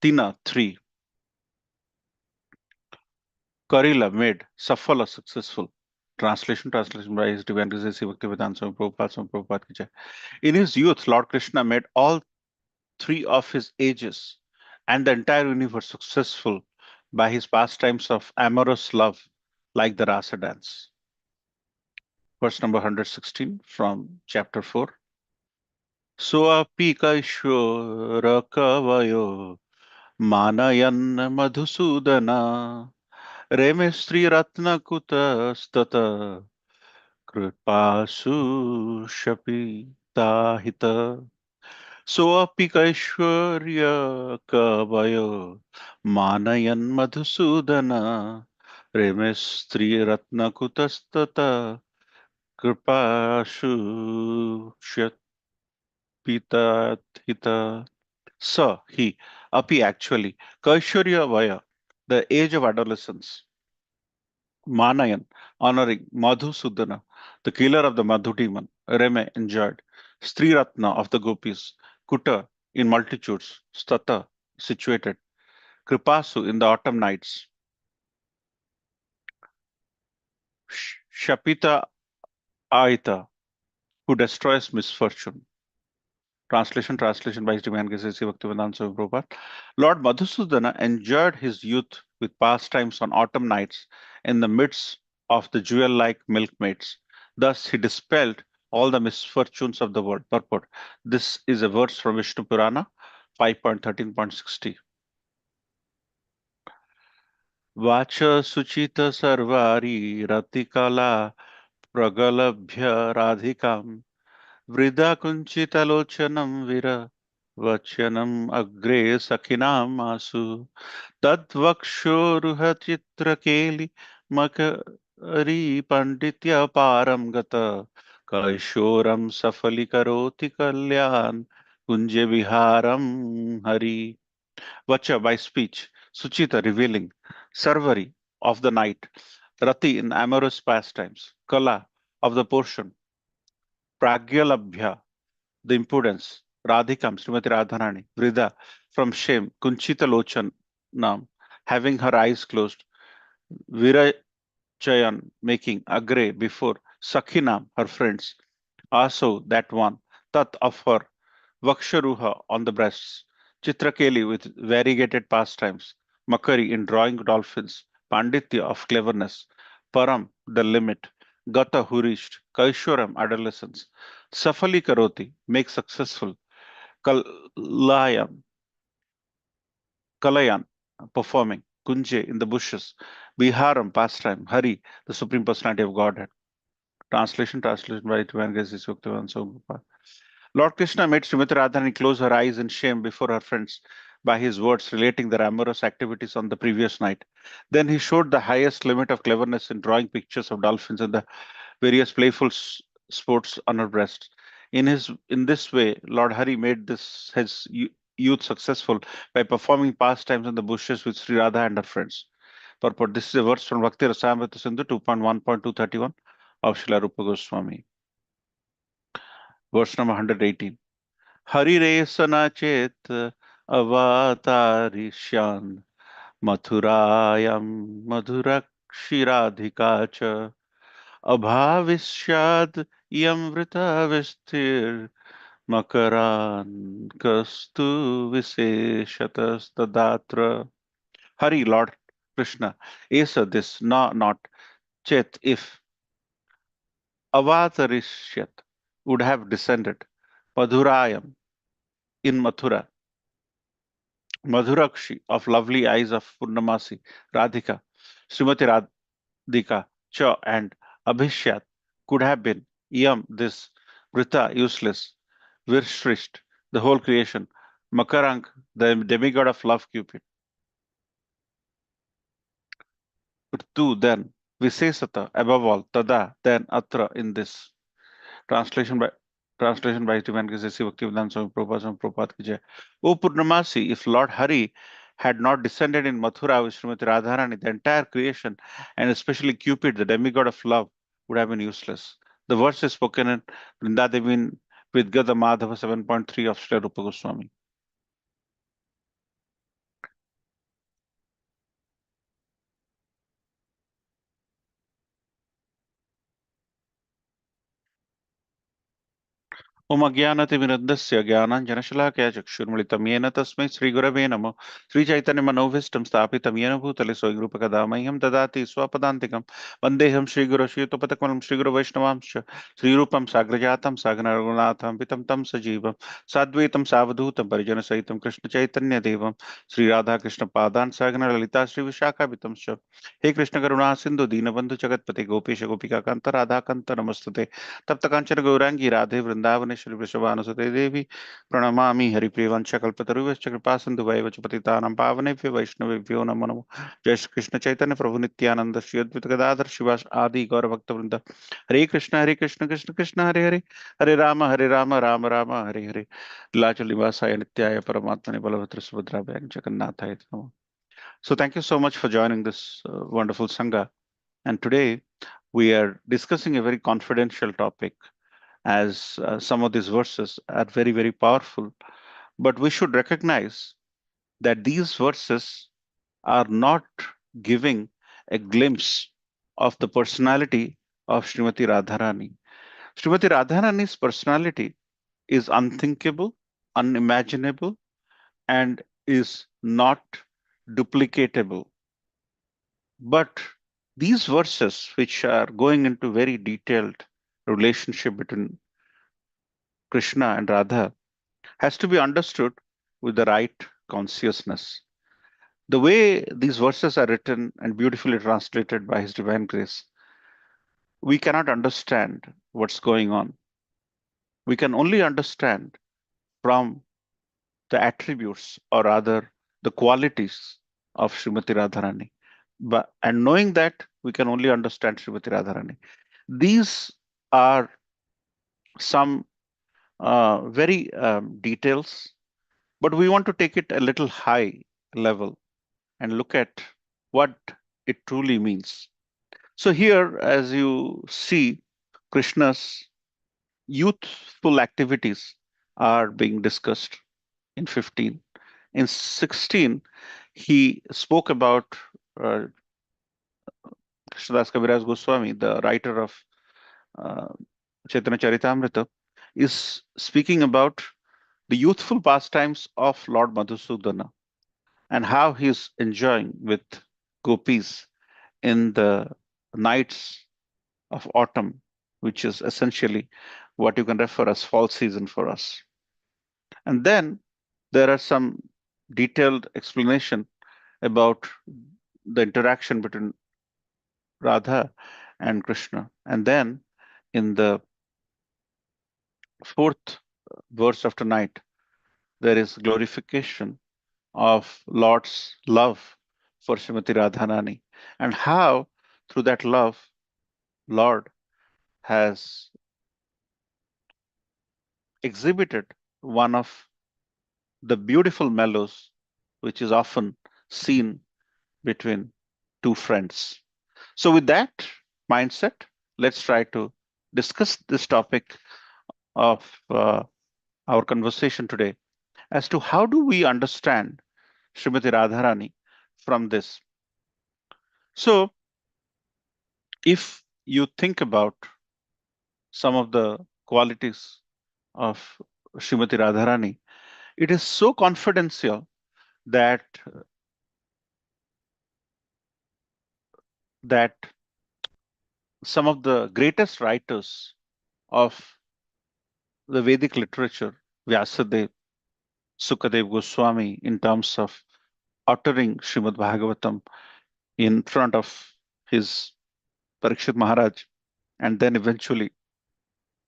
Tina 3. Karila made Safala successful. Translation by His Divine Grace Bhaktivedanta Swami Prabhupada ki jai. In his youth, Lord Krishna made all three of his ages and the entire universe successful by his pastimes of amorous love, like the Rasa dance. Verse number 116 from chapter 4. Soapi kaishwara kavayo manayan madhusudana reme sri ratna kutastata कृपासु शपिताहित सोऽपिकैश्वर्य कवयो मानयन् Madhusudan रेमे स्त्रीरत्नकुतस्तत कृपासु शपिताहित he api actually kaishwarya vaya, the age of adolescence, Manayan, honoring Madhusudana, the killer of the Madhu demon, Reme enjoyed, Sriratna of the gopis, Kuta in multitudes, Stata situated, Kripasu in the autumn nights, Shapita Aita, who destroys misfortune. Translation by His Divine Grace Bhaktivedanta Swami Prabhupada. Lord Madhusudana enjoyed his youth with pastimes on autumn nights in the midst of the jewel-like milkmaids. Thus he dispelled all the misfortunes of the world. Purport. This is a verse from Vishnu Purana 5.13.60. Vacha Suchita Sarvari Ratikala Pragalabhya Radhikam Vrida Kunchitalochanam Vira Vachanam Agre Sakinam Asu Tadvakshoruhachitrakeli Makari Panditya Param Gata Kaishoram Safali Karoti Kalyan Kunje Viharam Hari. Vacha by speech, Suchita revealing, Sarvari of the night, Rati in amorous pastimes, Kala of the portion, Pragyalabhya the impudence, Radhikam, Srimati Radharani, Vrida, from shame, Kunchita Lochanam, having her eyes closed, Virachayan, making Agre before, Sakhinam, her friends, Aso, that one, Tat of her, Vaksharuha on the breasts, Chitrakeli with variegated pastimes, Makari in drawing dolphins, Panditya of cleverness, Param, the limit, Gata who reached, Kaishwaram, adolescence, Safali Karoti, make successful, Kalayam, Kalayan, performing, Kunje in the bushes, Viharam, pastime, Hari, the Supreme Personality of Godhead. Translation by Divine Grace is Bhaktivedanta Swami Prabhupada. Lord Krishna made Srimati Radharani close her eyes in shame before her friends by his words relating their amorous activities on the previous night. Then he showed the highest limit of cleverness in drawing pictures of dolphins and the various playful sports on her breast. In this way, Lord Hari made his youth successful by performing pastimes in the bushes with Sri Radha and her friends. Purport. This is a verse from Bhakti Rasamrita Sindhu 2.1.231 of Srila Rupa Goswami. Verse number 118. Hari Resana Chet Avatarishan Mathurayam Madhurakshirādhika cha Abhavishyad Yam Vrita Visthir Makaran Kastu Viseshatas Tadatra. Hari, Lord Krishna, Asa this, not Chet, if Avatarishyat would have descended Madhurayam in Mathura, Madhurakshi of lovely eyes of Purnamasi, Radhika, Srimati Radhika, Cha and Abhishyat could have been Yam, this, Vrita, useless, Virshrisht, the whole creation, Makarang, the demigod of love, Cupid. Two, then, Visesata, above all, Tada, then, Atra, in this. Translation by His Divine Grace Bhaktivedanta Swami Prabhupada ki jai. O Purnamasi, if Lord Hari had not descended in Mathura with Srimati Radharani, the entire creation, and especially Cupid, the demigod of love, would have been useless. The verse is spoken in Vrindadevi with Gada Madhava 7.3 of Sri Rupa Goswami. ओम अज्ञानतिमिरन्दस्य ज्ञानाञ्जनशलाकया चक्षुर्मिलितं येन तस्मै श्रीगुरवे नमः। श्रीचैतन्यमनोभीष्टं स्थापितं येन भूतले स्वयं रूपकदा मह्यं ददाति स्वपदान्तिकं। वन्देऽहं श्रीगुरो श्रीयुतपदकमलं श्रीगुरुवैष्णवांश्च श्रीरूपं साग्रजातं सागररघुनाथं पितं तं सजीवं साद्वैतं सावधूतं परिजनसहितं कृष्णचैतन्यदेवं श्रीराधाकृष्णपादान् सागर ललिता श्रीविशाखापितंश्च। हे कृष्ण करुणा सिन्धु दीनबन्धु जगत्पते गोपेश गोपिकान्त राधाकान्त नमस्तुते। तप्त कांचन गौरांगी राधे वृंदावनेश्वरी वृषभानुसुते देवी प्रणमामि हरिप्रियवंश कल्पतरुश्च कृपा सिंधु वैवच पतितानां पावनेभ्यो वैष्णवेभ्यो नमो नमः। जय श्री कृष्ण चैतन्य प्रभु नित्यानंद श्री अद्वैत गदाधर शिवास आदि गौर भक्त वृंद। हरे कृष्ण कृष्ण कृष्ण हरे हरे, हरे राम राम राम हरे हरे। लीलाचल निवासाय नित्याय परमात्मने बलभद्र सुभद्राभ्यां जगन्नाथाय नमः. So thank you so much for joining this wonderful sangha. And today we are discussing a very confidential topic, as some of these verses are very, very powerful. But we should recognize that these verses are not giving a glimpse of the personality of Srimati Radharani. Srimati Radharani's personality is unthinkable, unimaginable, and is not duplicatable. But these verses, which are going into very detailed relationship between Krishna and Radha, has to be understood with the right consciousness. The way these verses are written and beautifully translated by His Divine Grace, we cannot understand what's going on. We can only understand from the attributes, or rather the qualities of Srimati Radharani. And knowing that, we can only understand Srimati Radharani. These are some very details, but we want to take it a little high level and look at what it truly means. So, here, as you see, Krishna's youthful activities are being discussed in 15. In 16, he spoke about uh, Krishnadas Kaviraj Goswami, the writer of uh, Chaitanya Charitamrita, is speaking about the youthful pastimes of Lord Madhusudana and how he is enjoying with gopis in the nights of autumn, which is essentially what you can refer as fall season for us. And then there are some detailed explanation about the interaction between Radha and Krishna. And then in the fourth verse of tonight, there is glorification of Lord's love for Srimati Radharani, and how through that love, Lord has exhibited one of the beautiful mellows which is often seen between two friends. So, with that mindset, let's try to discuss this topic of our conversation today as to how do we understand Srimati Radharani from this. So, if you think about some of the qualities of Srimati Radharani, it is so confidential that that some of the greatest writers of the Vedic literature, Vyasadeva, Sukadev Goswami, in terms of uttering Srimad Bhagavatam in front of his Parikshit Maharaj, and then eventually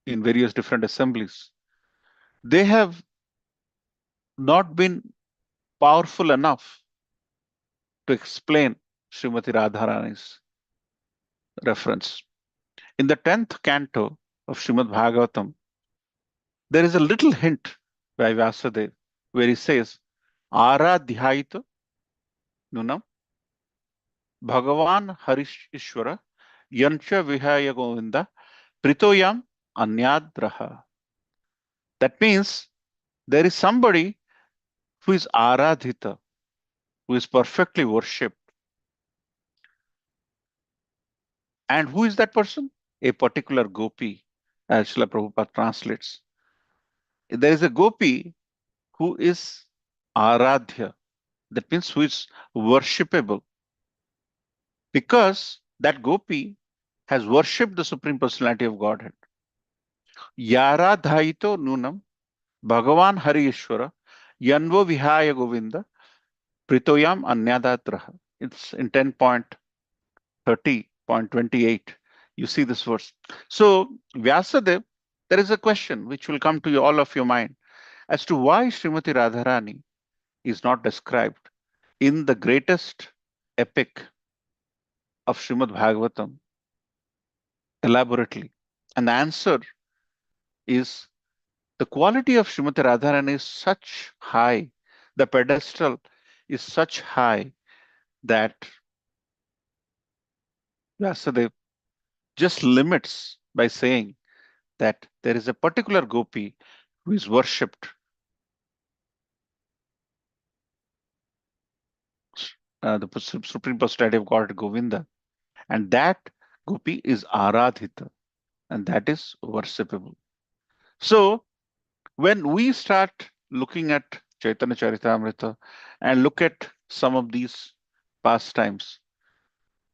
in various different assemblies, they have not been powerful enough to explain Srimati Radharani's reference. In the 10th canto of Srimad Bhagavatam, there is a little hint by Vyasadeva where he says, Aradhyaita nunam Bhagavan Harish Ishwara Yancha Vihaya Govinda Pritoyam Anyadraha. That means there is somebody who is Aradhita, who is perfectly worshipped. And who is that person? A particular gopi, as Srila Prabhupada translates. There is a gopi who is aradhya. That means who is worshipable, because that gopi has worshipped the Supreme Personality of Godhead. Yaradhaito nunam Bhagavan Hari Ishvara Yanvo Vihaya Govinda Pritoyam Anyadatraha. It's in 10.30.28. You see this verse. So, Vyasadeva, there is a question which will come to you, all of your mind, as to why Srimati Radharani is not described in the greatest epic of Srimad Bhagavatam elaborately. And the answer is the quality of Srimati Radharani is such high, the pedestal is such high that Vyasadeva just limits by saying that there is a particular gopi who is worshipped, the Supreme Personality of God, Govinda, and that gopi is Aradhita, and that is worshipable. So, when we start looking at Chaitanya Charitamrita and look at some of these pastimes,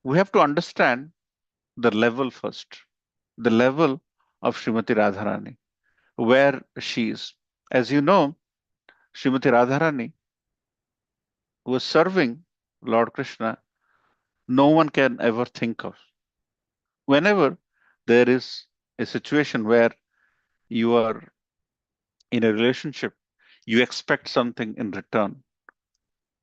we have to understand the level first, the level of Srimati Radharani, where she is. As you know, Srimati Radharani was serving Lord Krishna, no one can ever think of. Whenever there is a situation where you are in a relationship, you expect something in return.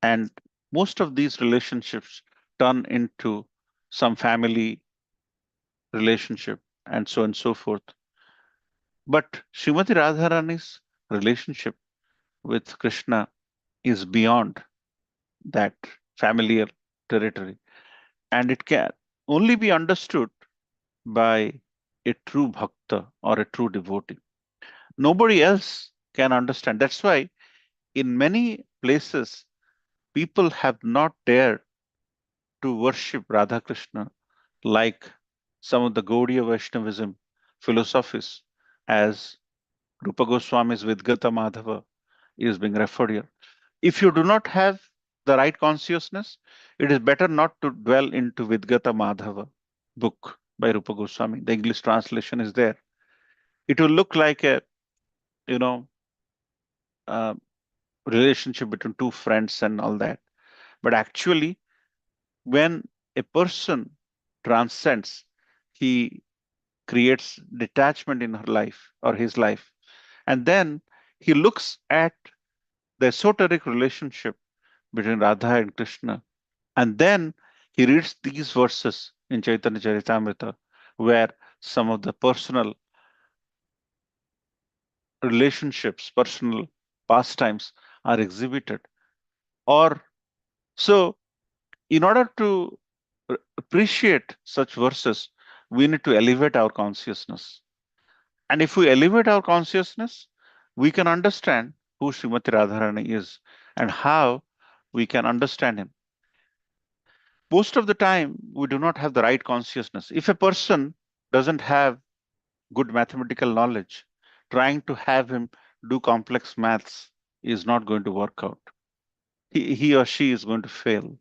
And most of these relationships turn into some family relationship and so on and so forth. But Srimati Radharani's relationship with Krishna is beyond that familiar territory. And it can only be understood by a true bhakta or a true devotee. Nobody else can understand. That's why in many places, people have not dared to worship Radha Krishna like some of the Gaudiya Vaishnavism philosophies, as Rupa Goswami's Vidgata Madhava is being referred here. If you do not have the right consciousness, it is better not to dwell into Vidgata Madhava book by Rupa Goswami. The English translation is there. It will look like a, you know, uh, relationship between two friends and all that. But actually, when a person transcends, he creates detachment in her life or his life. And then he looks at the esoteric relationship between Radha and Krishna. And then he reads these verses in Chaitanya Charitamrita, where some of the personal relationships, personal pastimes are exhibited. Or so, in order to appreciate such verses, we need to elevate our consciousness. And if we elevate our consciousness, we can understand who Srimati Radharani is and how we can understand him. Most of the time, we do not have the right consciousness. If a person doesn't have good mathematical knowledge, trying to have him do complex maths is not going to work out. He or she is going to fail.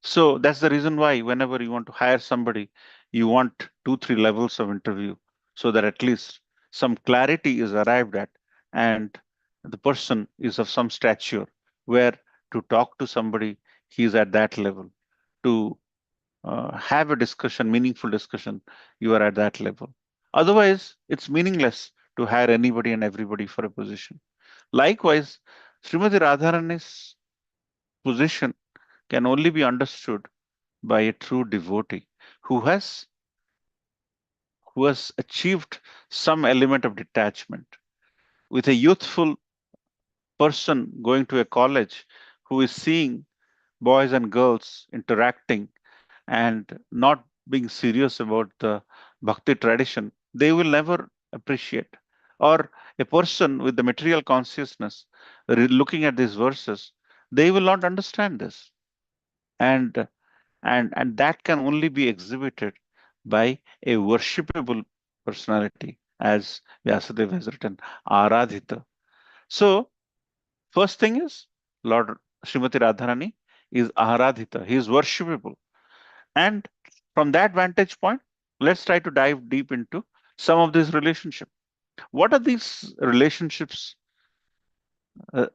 So that's the reason why whenever you want to hire somebody, you want 2, 3 levels of interview so that at least some clarity is arrived at and the person is of some stature where to talk to somebody, he is at that level. To have a discussion, meaningful discussion, you are at that level. Otherwise, it's meaningless to hire anybody and everybody for a position. Likewise, Srimati Radharani's position can only be understood by a true devotee who has achieved some element of detachment. With a youthful person going to a college who is seeing boys and girls interacting and not being serious about the bhakti tradition, they will never appreciate. Or a person with the material consciousness looking at these verses, they will not understand this. And and that can only be exhibited by a worshipable personality, as Vyasadeva has written, Aradhita. So, first thing is, Lord Srimati Radharani is Aradhita. He is worshipable. And from that vantage point, let's try to dive deep into some of these relationships. What are these relationships uh,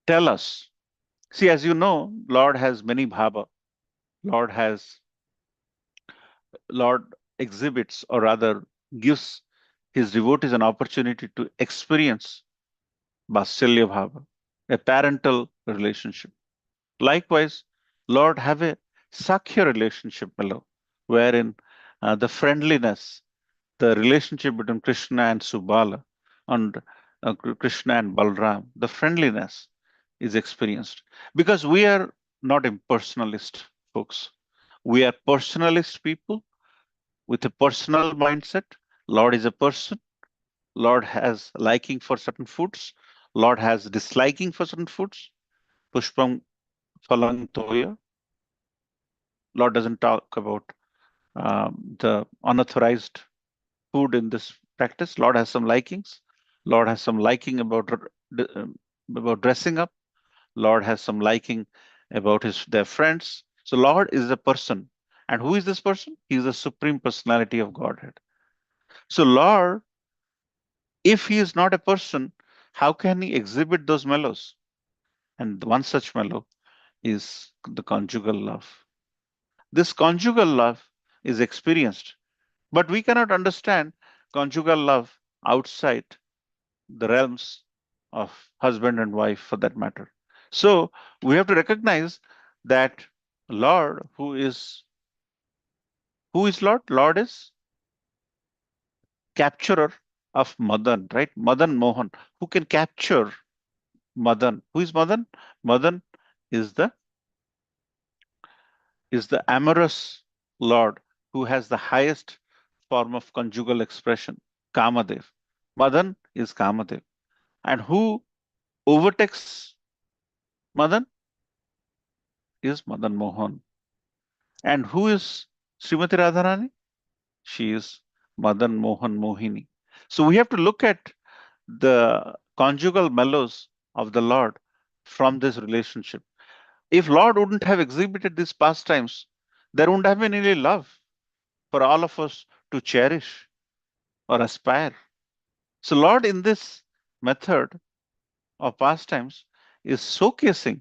tell us? See, as you know, Lord has many bhava. Lord has Lord exhibits, or rather gives his devotees an opportunity to experience Vatsalya Bhava, a parental relationship. Likewise, Lord have a Sakhya relationship, below, wherein the friendliness, the relationship between Krishna and Subala, and Krishna and Balram, the friendliness is experienced. Because we are not impersonalist folks. We are personalist people with a personal mindset. Lord is a person. Lord has liking for certain foods. Lord has disliking for certain foods. Pushpam phalang toya. Lord doesn't talk about the unauthorized food in this practice. Lord has some likings. Lord has some liking about dressing up. Lord has some liking about his their friends. So Lord is a person. And who is this person? He is the supreme personality of Godhead. So Lord, if he is not a person, how can he exhibit those mellows? And one such mellow is the conjugal love. This conjugal love is experienced, but we cannot understand conjugal love outside the realms of husband and wife for that matter. So we have to recognize that Lord, who is Lord? Lord is capturer of Madan, right? Madan Mohan, who can capture Madan. Who is Madan? Madan is the amorous Lord who has the highest form of conjugal expression, Kamadev. Madan is Kamadev. And who overtakes Madan is Madan Mohan. And who is Srimati Radharani? She is Madan Mohan Mohini. So we have to look at the conjugal mellows of the Lord from this relationship. If Lord wouldn't have exhibited these pastimes, there wouldn't have been any love for all of us to cherish or aspire. So Lord in this method of pastimes is showcasing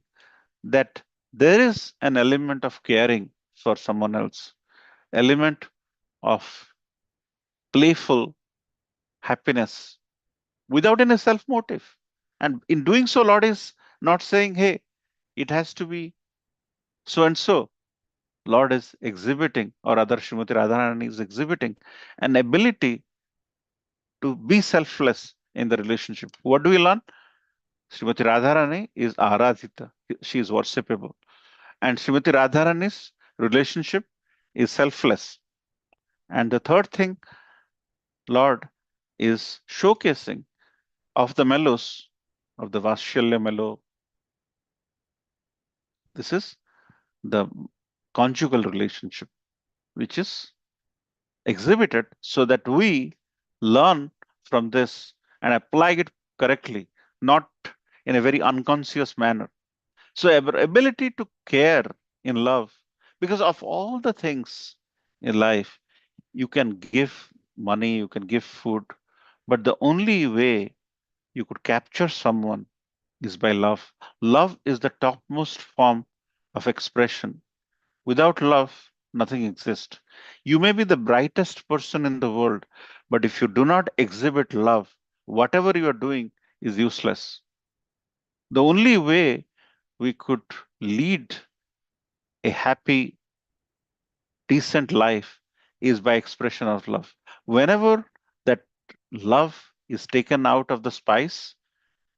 that there is an element of caring for someone else, element of playful happiness without any self motive. And in doing so, Lord is not saying, hey, it has to be so and so. Lord is exhibiting, or other Srimati Radharani is exhibiting an ability to be selfless in the relationship. What do we learn? Srimati Radharani is Aradhita. She is worshipable. And Srimati Radharani's relationship is selfless. And the third thing, Lord is showcasing of the mellows, of the Vatshalya mellow. This is the conjugal relationship, which is exhibited so that we learn from this and apply it correctly, not in a very unconscious manner. So, our ability to care in love, because of all the things in life, you can give money, you can give food, but the only way you could capture someone is by love. Love is the topmost form of expression. Without love, nothing exists. You may be the brightest person in the world, but if you do not exhibit love, whatever you are doing is useless. The only way we could lead a happy, decent life is by expression of love. Whenever that love is taken out of the spice,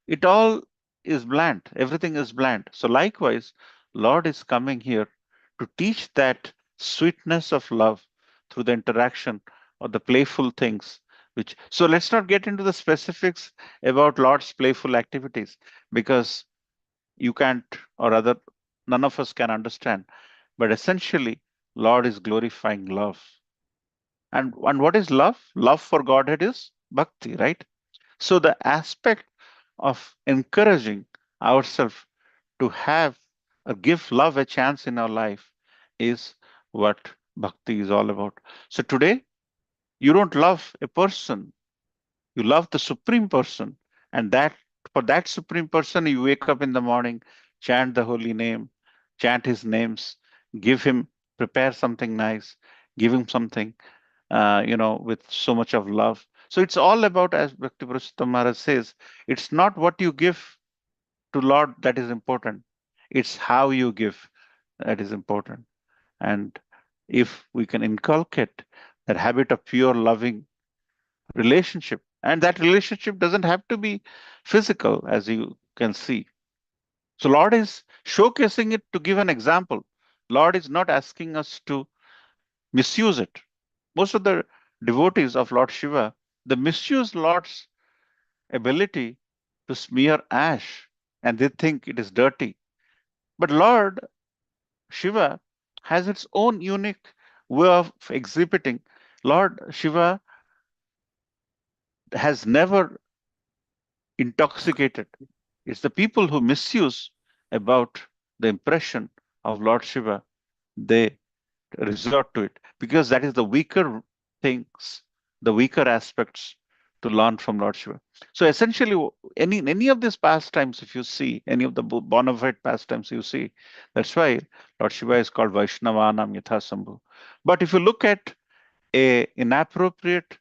it all is bland. Everything is bland. So, likewise, Lord is coming here to teach that sweetness of love through the interaction or the playful things. Which so let's not get into the specifics about Lord's playful activities because you can't, or rather, none of us can understand. But essentially, Lord is glorifying love. And what is love? Love for Godhead is bhakti, right? So the aspect of encouraging ourselves to have or give love a chance in our life is what bhakti is all about. So today, you don't love a person, you love the supreme person, and that for that supreme person, you wake up in the morning, chant the holy name, chant his names, give him, prepare something nice, give him something, with so much of love. So it's all about, as Bhakti Purushottam Maharaj says, it's not what you give to Lord that is important. It's how you give that is important. And if we can inculcate that habit of pure loving relationship, and that relationship doesn't have to be physical, as you can see. So Lord is showcasing it to give an example. Lord is not asking us to misuse it. Most of the devotees of Lord Shiva, they misuse Lord's ability to smear ash and they think it is dirty. But Lord Shiva has its own unique way of exhibiting. Lord Shiva has never intoxicated. It's the people who misuse about the impression of Lord Shiva. They resort to it because that is the weaker things, the weaker aspects to learn from Lord Shiva. So essentially, any of these pastimes, if you see any of the bona fide pastimes, you see that's why Lord Shiva is called Vaishnavanam Yathasambhu. But if you look at a inappropriate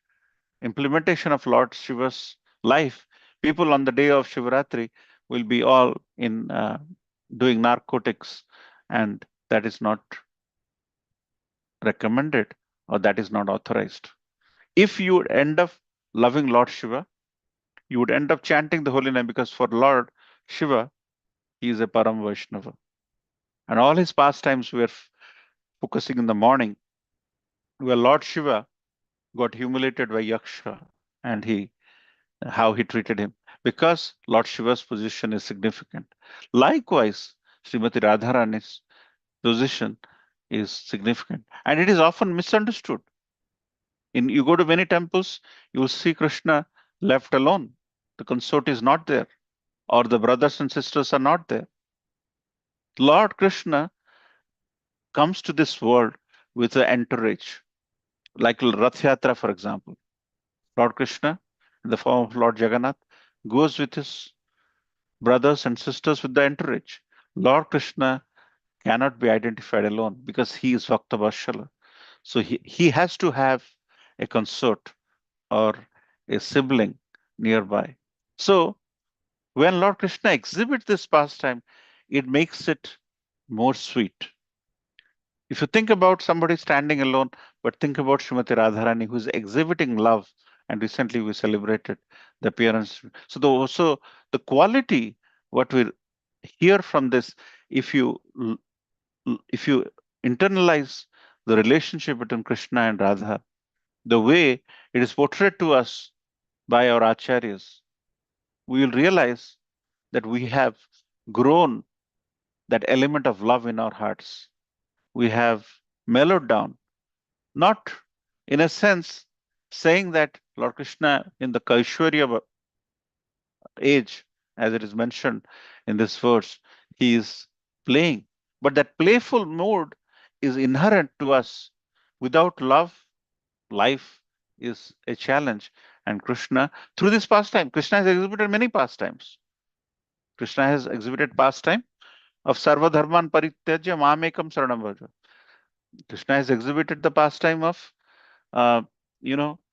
implementation of Lord Shiva's life, people on the day of Shivaratri will be all in doing narcotics, and that is not recommended or that is not authorized. If you would end up loving Lord Shiva, you would end up chanting the holy name because for Lord Shiva, he is a Param Vaishnava. And all his pastimes were focusing in the morning, where Lord Shiva got humiliated by Yaksha and how he treated him because Lord Shiva's position is significant. Likewise, Srimati Radharani's position is significant and it is often misunderstood. You go to many temples, you will see Krishna left alone. The consort is not there, or the brothers and sisters are not there. Lord Krishna comes to this world with an entourage, like Rath Yatra, for example. Lord Krishna, in the form of Lord Jagannath, goes with his brothers and sisters with the entourage. Lord Krishna cannot be identified alone because he is Vakta Varshala. So he has to have a consort or a sibling nearby. So when Lord Krishna exhibits this pastime, it makes it more sweet. If you think about somebody standing alone, but think about Srimati Radharani who's exhibiting love, and recently we celebrated the appearance. So the quality, what we hear from this, if you if you internalize the relationship between Krishna and Radha, the way it is portrayed to us by our acharyas, we will realize that we have grown that element of love in our hearts. We have mellowed down, not in a sense saying that Lord Krishna in the Kaishwarya age, as it is mentioned in this verse, he is playing. But that playful mode is inherent to us. Without love, life is a challenge. And Krishna, through this pastime, Krishna has exhibited many pastimes. Krishna has exhibited pastime of Sarva Dharman Parityajya Mamekam Saranam Vraja. Krishna has exhibited the pastime of,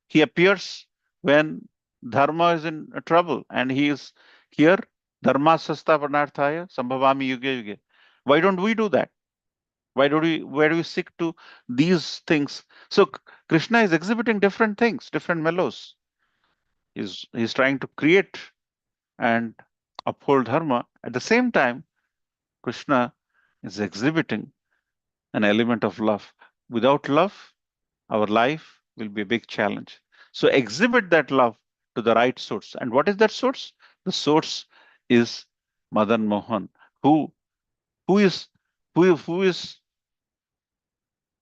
he appears when Dharma is in trouble and he is here, Dharma Sasta Panarthaya Sambhavami Yuge Yuge. Why don't we do that? Why do we stick to these things? So Krishna is exhibiting different things, different mellows. He's trying to create and uphold dharma. At the same time, Krishna is exhibiting an element of love. Without love, our life will be a big challenge. So exhibit that love to the right source. And what is that source? The source is Madan Mohan, who who is who is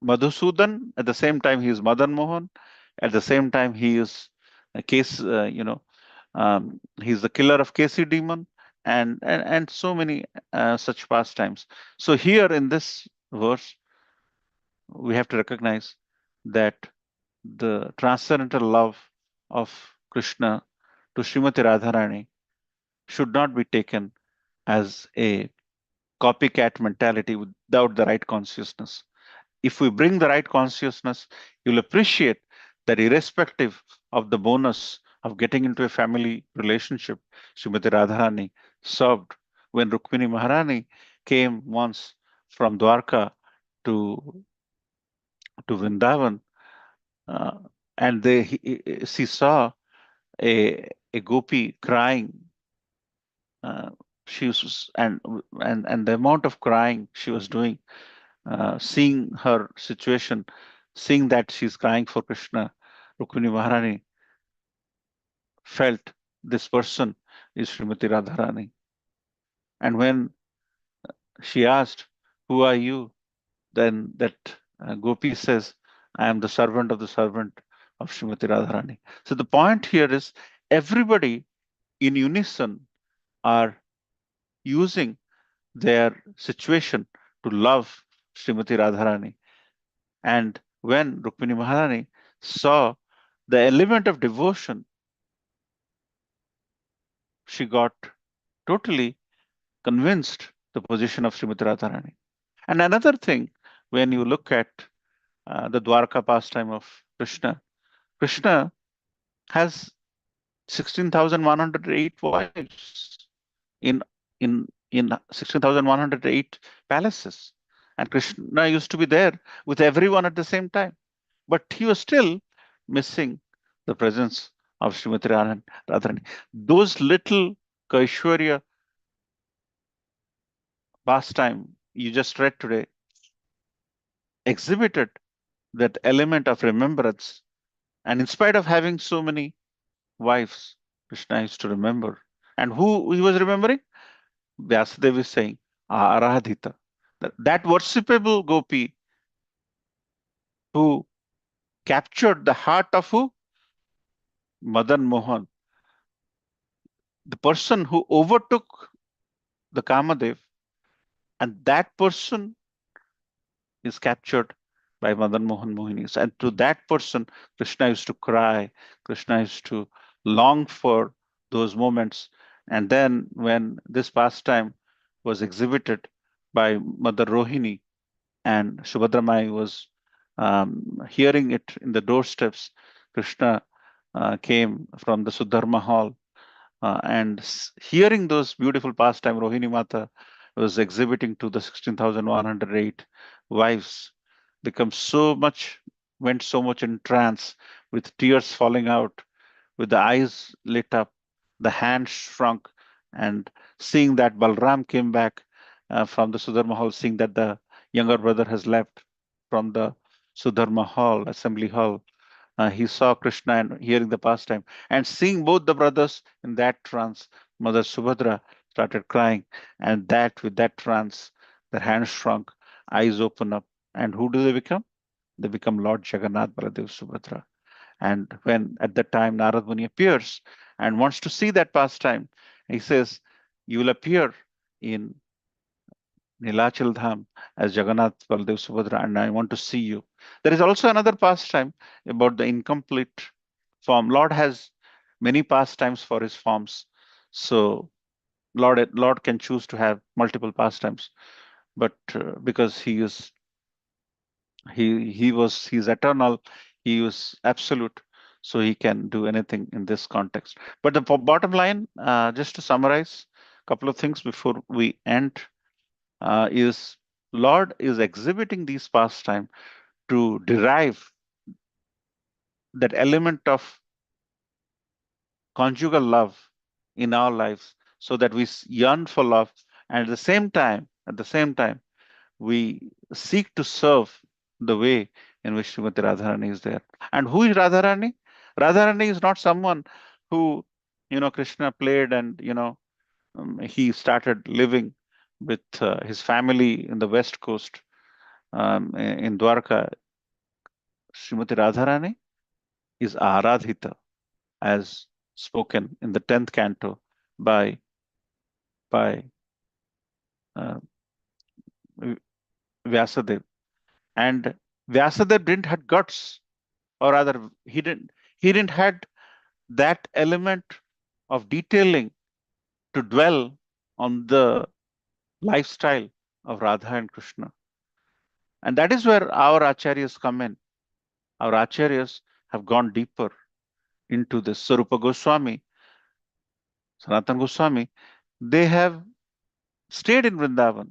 Madhusudan. At the same time, he is Madan Mohan. At the same time, he is a case, he's the killer of Casey demon, and so many such pastimes. So here in this verse, we have to recognize that the transcendental love of Krishna to Srimati Radharani should not be taken as a copycat mentality without the right consciousness. If we bring the right consciousness, you'll appreciate that irrespective of the bonus of getting into a family relationship, Srimati Radharani served when Rukmini Maharani came once from Dwarka to Vrindavan, uh, and she saw a gopi crying. Uh, she was and the amount of crying she was doing, seeing her situation, seeing that she's crying for Krishna, Rukmini Maharani felt this person is Srimati Radharani. And when she asked, "Who are you?" then that Gopi says, "I am the servant of Srimati Radharani." So the point here is everybody in unison are using their situation to love Srimati Radharani. And when Rukmini Maharani saw the element of devotion, she got totally convinced the position of Srimati Radharani. And another thing, when you look at the Dwarka pastime of Krishna, Krishna has 16,108 wives in 16,108 palaces. And Krishna used to be there with everyone at the same time. But he was still missing the presence of Srimati Radharani. Those little Kaishwarya pastime you just read today exhibited that element of remembrance. And in spite of having so many wives, Krishna used to remember. And who he was remembering? Vyasadeva is saying, Aradhita. That worshipable gopi who captured the heart of who? Madan Mohan. The person who overtook the Kamadev. And that person is captured by Madan Mohan Mohinis. And to that person, Krishna used to cry, Krishna used to long for those moments. And then when this pastime was exhibited by Mother Rohini and Subhadra Mai was hearing it in the doorsteps, Krishna came from the Sudharma hall and hearing those beautiful pastime Rohini Mata was exhibiting to the 16,108 wives, become so much, went so much in trance with tears falling out, with the eyes lit up, the hands shrunk, and seeing that Balram came back from the Sudharma hall, seeing that the younger brother has left from the Sudharma hall, assembly hall, he saw Krishna and hearing the pastime and seeing both the brothers in that trance. Mother Subhadra started crying, and that with that trance, their hands shrunk, eyes open up, and who do they become? They become Lord Jagannath, Baladev, Subhadra. And when at that time Narad Muni appears and wants to see that pastime, he says, "You will appear in Nilachal Dham as Jagannath Baldev Subhadra, and I want to see you." There is also another pastime about the incomplete form. Lord has many pastimes for his forms. So Lord can choose to have multiple pastimes, but because he's eternal, he is absolute, so he can do anything in this context. But the bottom line, just to summarize a couple of things before we end, is Lord is exhibiting these pastime to derive that element of conjugal love in our lives, so that we yearn for love, and at the same time, we seek to serve the way in which Srimati Radharani is there. And who is Radharani? Radharani is not someone who, Krishna played and, he started living with his family in the West Coast. in Dwarka, Srimati Radharani is Aradhita, as spoken in the 10th canto by by uh, Vyasadeva. And Vyasadeva didn't had guts, or rather, he didn't had that element of detailing to dwell on the lifestyle of Radha and Krishna. And that is where our acharyas come in. Our acharyas have gone deeper into this. Sarupa Goswami, Sanatana Goswami, they have stayed in Vrindavan.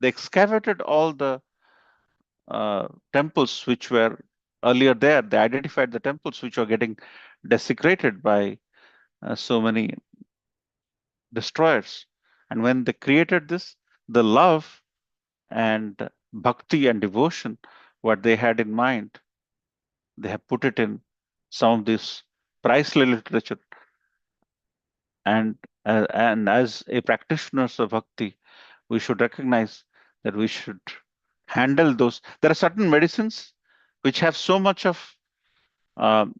They excavated all the temples which were earlier there. They identified the temples which were getting desecrated by so many destroyers. And when they created this, the love and bhakti and devotion, what they had in mind, they have put it in some of this priceless literature. And as a practitioners of bhakti, we should recognize that we should handle those. There are certain medicines which have so much of um,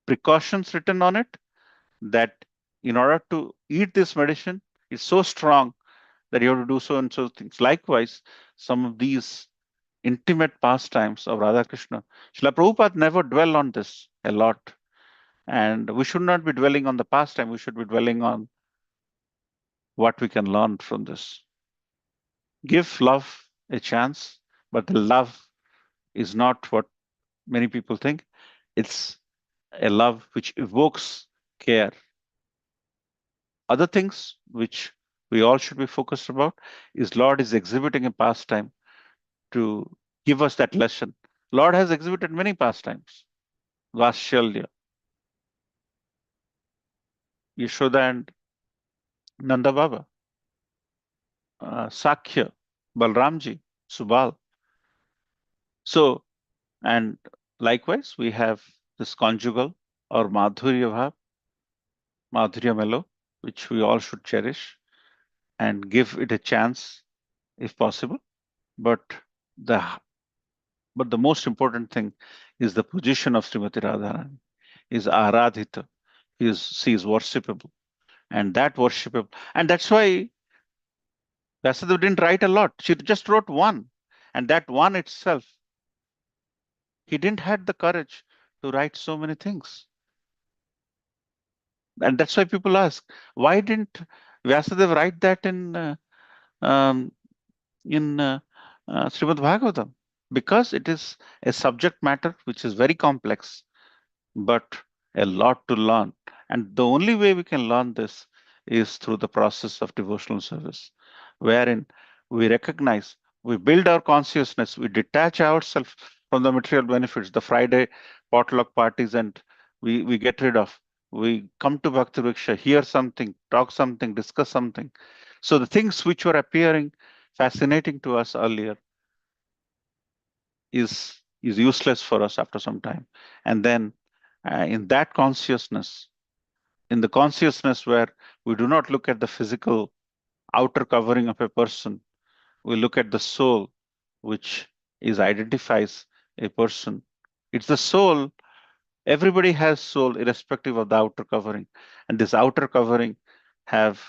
precautions written on it that in order to eat this medicine, it's so strong that you have to do so and so things. Likewise, some of these intimate pastimes of Radha Krishna, Srila Prabhupada never dwell on this a lot. And we should not be dwelling on the pastime, we should be dwelling on what we can learn from this. Give love a chance, but the love is not what many people think. It's a love which evokes care. Other things which we all should be focused about is Lord is exhibiting a pastime to give us that lesson. Lord has exhibited many pastimes. Vatshalya, Yashoda and Nanda Baba, Sakhya, Balramji, Subal. So, and likewise, we have this conjugal or Madhurya Bhav, Madhurya Melo, which we all should cherish and give it a chance if possible. But the but the most important thing is the position of Srimati Radharani is Aradhita. She is worshipable. And that worshipable. And that's why Vyasadeva didn't write a lot. She just wrote one. And that one itself, he didn't had the courage to write so many things. And that's why people ask, why didn't Vyasadeva write that um, in Srimad Bhagavatam? Because it is a subject matter which is very complex, but a lot to learn. And the only way we can learn this is through the process of devotional service, wherein we recognize, we build our consciousness, we detach ourselves from the material benefits, the Friday potluck parties, and we get rid of. We come to Bhakti Vriksha, hear something, talk something, discuss something. So the things which were appearing fascinating to us earlier is useless for us after some time. And then in that consciousness, in the consciousness where we do not look at the physical outer covering of a person, we look at the soul, which is identifies a person. It's the soul. Everybody has soul, irrespective of the outer covering, and this outer covering have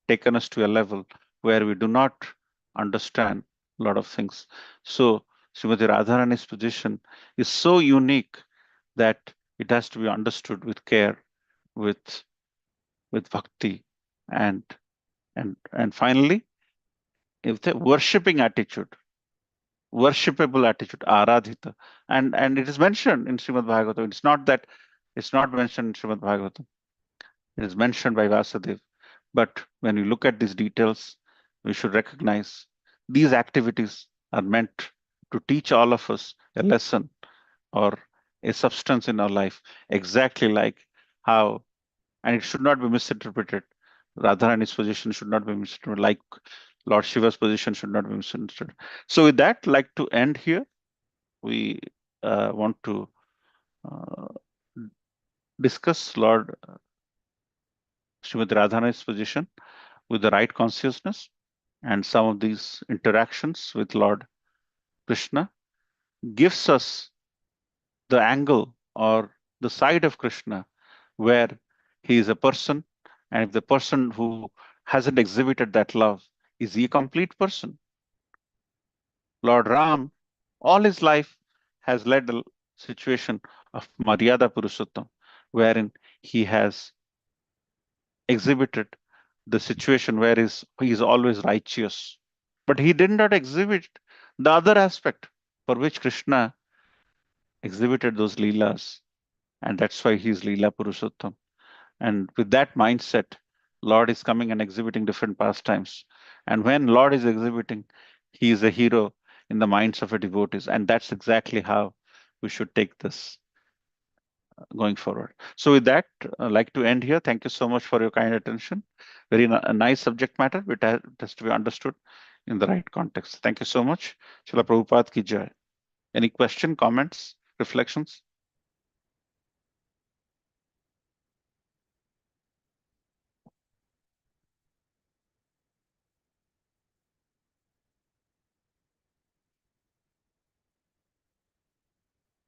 taken us to a level where we do not understand a lot of things. So Srimati Radharani's position is so unique that it has to be understood with care, with bhakti, and and finally, if the worshipping attitude, worshipable attitude, aradhita, and it is mentioned in Srimad Bhagavatam. It's not that it's not mentioned in Srimad Bhagavatam. It is mentioned by Vasudev. But when you look at these details, we should recognize these activities are meant to teach all of us a lesson or a substance in our life, exactly like how, and it should not be misinterpreted. Radharani's position should not be misinterpreted, like Lord Shiva's position should not be misinterpreted. So, with that, like to end here, we want to uh, discuss Lord Srimati Radharani's position with the right consciousness and some of these interactions with Lord Krishna gives us the angle or the side of Krishna where he is a person, and if the person who hasn't exhibited that love, is he a complete person? Lord Ram, all his life, has led a situation of Maryada Purushottam, wherein he has exhibited the situation where he is always righteous. But he did not exhibit the other aspect for which Krishna exhibited those Leelas, and that's why he is Leela Purushottam. And with that mindset, Lord is coming and exhibiting different pastimes. And when Lord is exhibiting, he is a hero in the minds of a devotees. And that's exactly how we should take this going forward. So with that, I'd like to end here. Thank you so much for your kind attention. Very a nice subject matter, which has to be understood in the right context. Thank you so much. Srila Prabhupada ki jai. Any question, comments, reflections?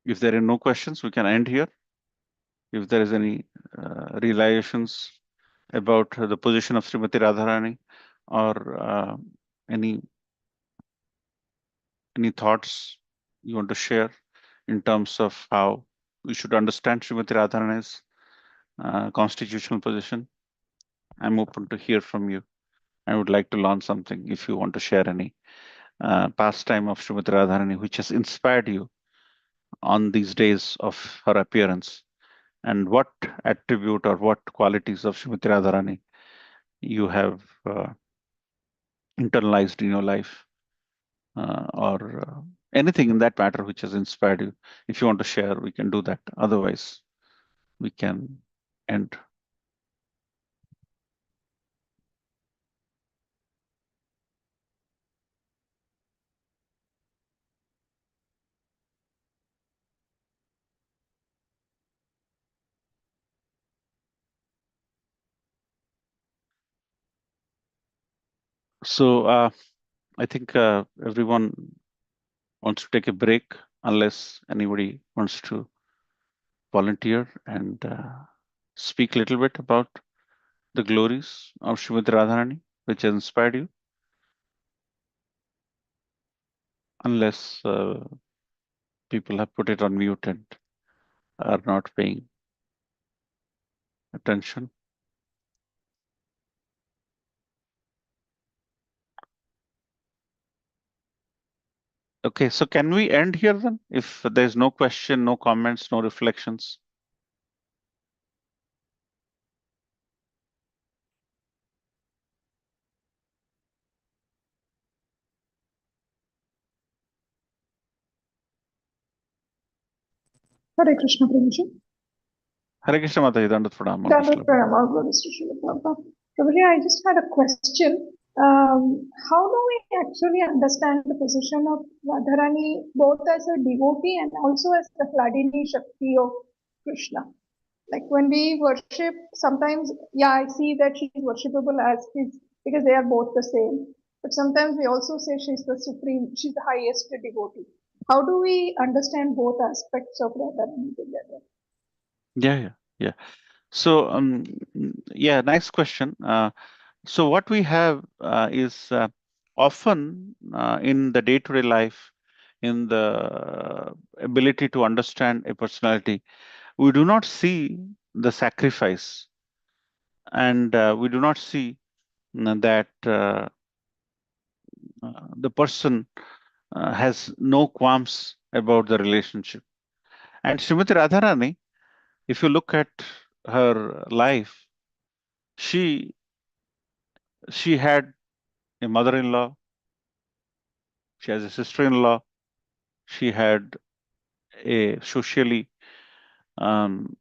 If there are no questions, we can end here. If there is any realizations about the position of Srimati Radharani, or any thoughts you want to share in terms of how we should understand Srimati Radharani's constitutional position, I'm open to hear from you. I would like to learn something if you want to share any pastime of Srimati Radharani which has inspired you on these days of her appearance, and what attribute or what qualities of Srimati Radharani you have internalized in your life, or anything in that matter which has inspired you. If you want to share, we can do that. Otherwise, we can end. So I think everyone wants to take a break unless anybody wants to volunteer and speak a little bit about the glories of Srimati Radharani, which has inspired you, unless people have put it on mute and are not paying attention. Okay, so can we end here then? If there's no question, no comments, no reflections. Hare Krishna Prabhuji. Hare Krishna Mataji, Dandat Pranam. Dandavat Pranam, all glories to Srila Prabhupada. Prabhuji, I just had a question. How do we actually understand the position of Radharani both as a devotee and also as the Hladini Shakti of Krishna? Like when we worship, sometimes, yeah, I see that she's worshipable as his because they are both the same. But sometimes we also say she's the supreme, she's the highest devotee. How do we understand both aspects of Radharani together? Yeah. So, yeah, nice question. So what we have is often in the day-to-day life, in the ability to understand a personality, we do not see the sacrifice, and we do not see that the person has no qualms about the relationship. And Srimati Radharani, if you look at her life, she had a mother-in-law, she has a sister-in-law, she had a socially um,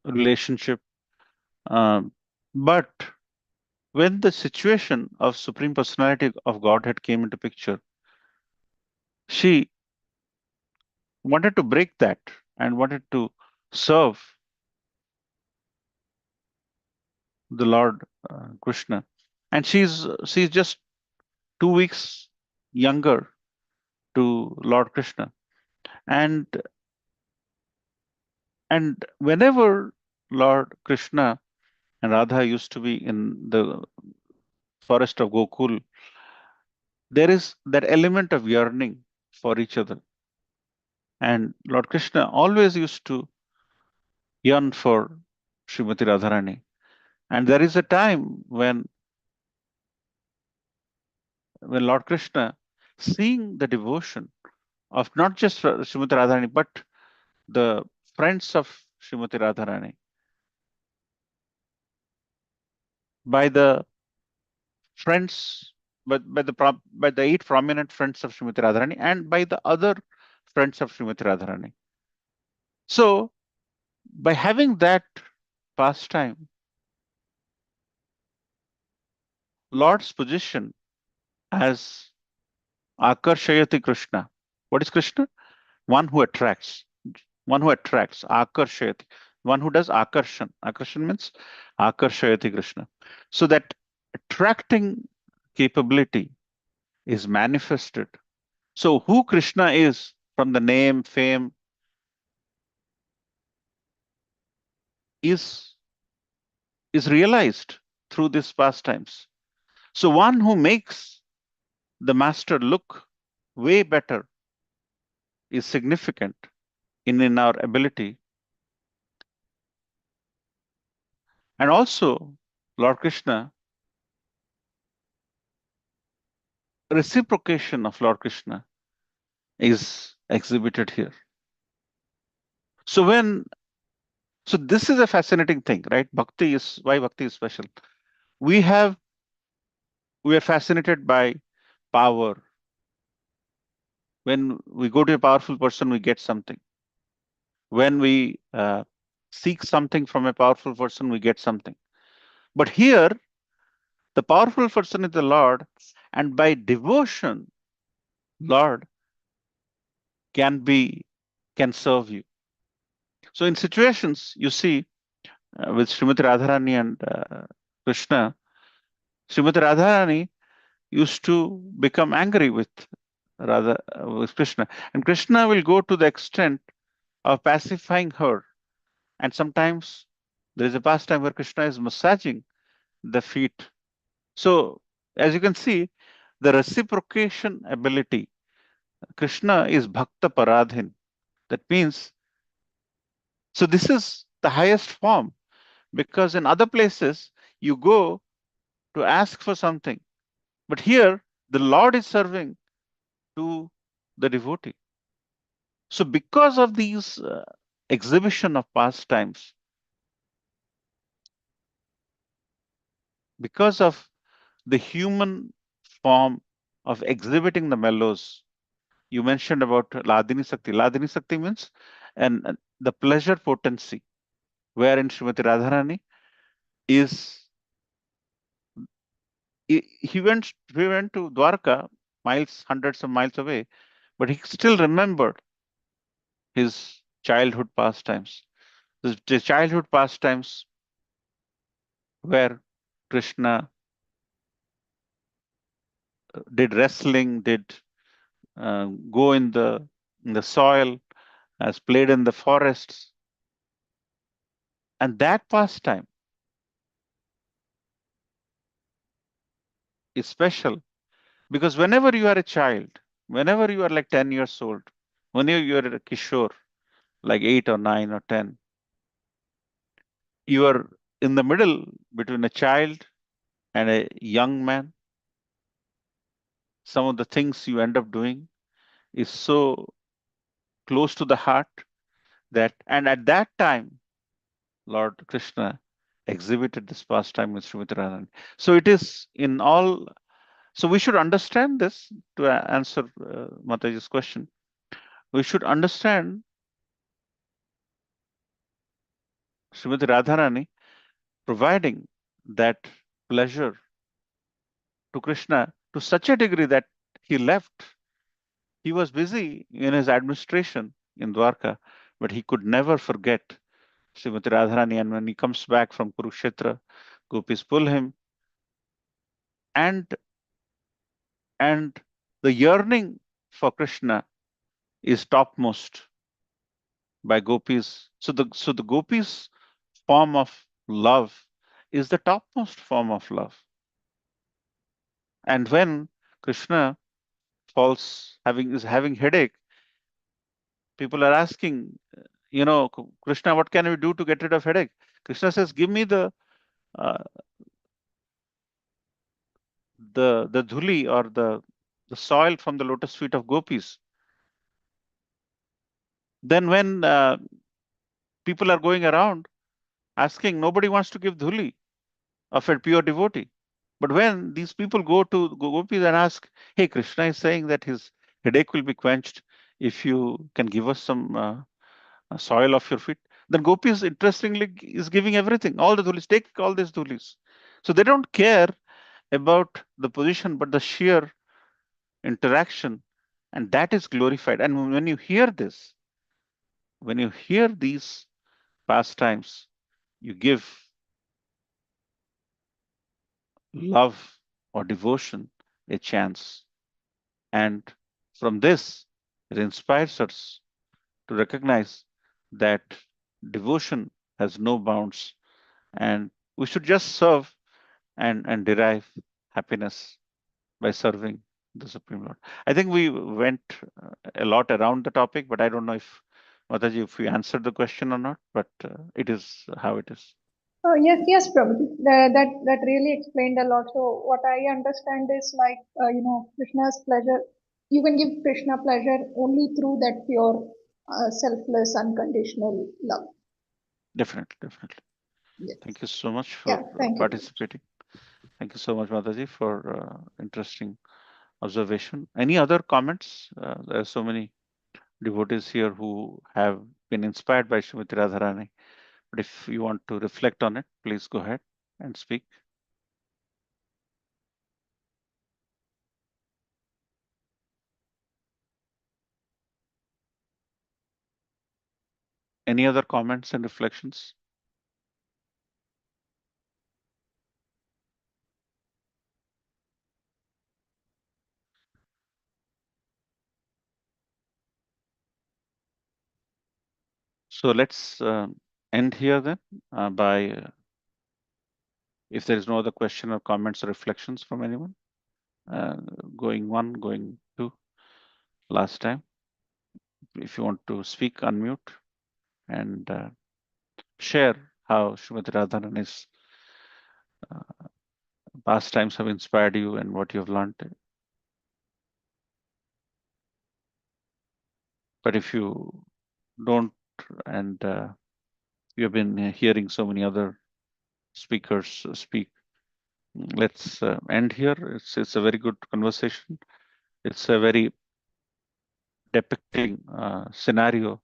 relationship. Um, but when the situation of Supreme Personality of Godhead came into picture, she wanted to break that and wanted to serve the Lord Krishna. And she's just 2 weeks younger to Lord Krishna. And whenever Lord Krishna and Radha used to be in the forest of Gokul, there is that element of yearning for each other. And Lord Krishna always used to yearn for Srimati Radharani. And there is a time when Lord Krishna, seeing the devotion of not just Srimati Radharani, but the friends of Srimati Radharani, by the friends, by the 8 prominent friends of Srimati Radharani, and by the other friends of Srimati Radharani. So, by having that pastime, Lord's position as Akarshayati Krishna. What is Krishna? One who attracts. One who attracts. Akarshayati. One who does akarshan. Akarshan means Akarshayati Krishna. So that attracting capability is manifested. So who Krishna is from the name, fame, is realized through these pastimes. So one who makes the master look way better is significant in our ability. And also, Lord Krishna, reciprocation of Lord Krishna is exhibited here. So this is a fascinating thing, right? Why bhakti is special. We are fascinated by power. When we go to a powerful person, we get something. When we seek something from a powerful person, we get something. But here, the powerful person is the Lord, and by devotion, Lord can serve you. So in situations, you see, with Srimati Radharani and Krishna, Srimati Radharani used to become angry with with Krishna, and Krishna will go to the extent of pacifying her. And sometimes there is a pastime where Krishna is massaging the feet. So as you can see, the reciprocation ability. Krishna is Bhakta Paradhin. That means, so this is the highest form, because in other places you go to ask for something, but here the Lord is serving to the devotee. So because of these exhibition of pastimes, because of the human form of exhibiting the mellows, you mentioned about Ladini Sakti. Ladini Sakti means the pleasure potency, wherein Srimati Radharani is, we went to Dwarka, miles, hundreds of miles away, but he still remembered his childhood pastimes. The childhood pastimes where Krishna did wrestling, did go in the soil, has played in the forests, and that pastime is special because whenever you are a child, whenever you are like 10 years old, whenever you are a kishore, like 8 or 9 or 10, you are in the middle between a child and a young man. Some of the things you end up doing is so close to the heart and at that time, Lord Krishna exhibited this pastime with Srimati Radharani. So it is in all. So we should understand this to answer Mataji's question. We should understand Srimati Radharani providing that pleasure to Krishna to such a degree that he left. He was busy in his administration in Dwarka, but he could never forget Srimati Radharani. And when he comes back from Kurukshetra, gopis pull him and The yearning for Krishna is topmost by gopis. So the gopis form of love is the topmost form of love. And when Krishna is having headache, people are asking, Krishna, what can we do to get rid of headache? Krishna says, give me uh, the dhuli, or the soil from the lotus feet of gopis. Then when people are going around asking, nobody wants to give dhuli of a pure devotee. But when these people go to gopis and ask, hey, Krishna is saying that his headache will be quenched if you can give us some soil of your feet, then gopis interestingly is giving everything, all the dhulis, take all these dhulis. So they don't care about the position, but the sheer interaction, and that is glorified. And when you hear this, when you hear these pastimes, you give love or devotion a chance. And from this, it inspires us to recognize that devotion has no bounds, and we should just serve and derive happiness by serving the Supreme Lord. I think we went a lot around the topic, but I don't know if Mataji, if we answered the question or not, but it is how it is. Yes, Prabhuji. That really explained a lot. So what I understand is like Krishna's pleasure. You can give Krishna pleasure only through that pure, selfless, unconditional love. Definitely, definitely. Yes. Thank you so much for Yeah. Thank you. participating. Thank you so much, Mataji, for interesting observation. Any other comments? There are so many devotees here who have been inspired by Srimati Radharani. But if you want to reflect on it, please go ahead and speak. Any other comments and reflections? So let's end here then by, if there is no other question or comments or reflections from anyone, uh, going one, going two, last time. If you want to speak, unmute and share how Srimati Radharani's past times have inspired you and what you have learned. But if you don't, and you have been hearing so many other speakers speak, let's end here. It's a very good conversation. It's a very depicting scenario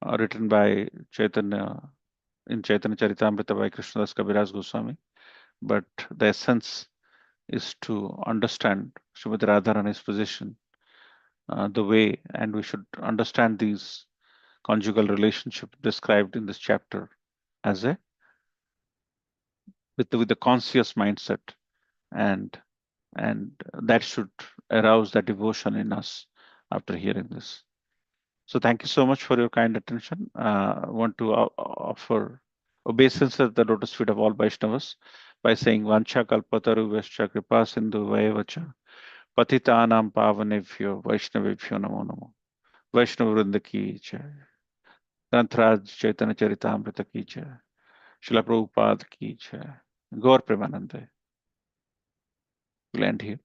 written by Chaitanya in Chaitanya Charitamrita by Krishnadas Kaviraj Goswami. But the essence is to understand Srimati Radharani's position, the way, and we should understand these conjugal relationship described in this chapter as a with the conscious mindset, and that should arouse the devotion in us after hearing this. So thank you so much for your kind attention. I want to offer obeisance at the lotus feet of all Vaishnavas by saying Vancha Kalpataru Vescha Kripa Sindhu Vayevacha Patitanam Pavanevyo Vaishnavevyo Namo Namo. Vaishnava Vrinda ki jai. Grantaraj Chaitanya Charitamrita ki jai. Srila Prabhupada ki jai. Gaur Premanande. We'll end here.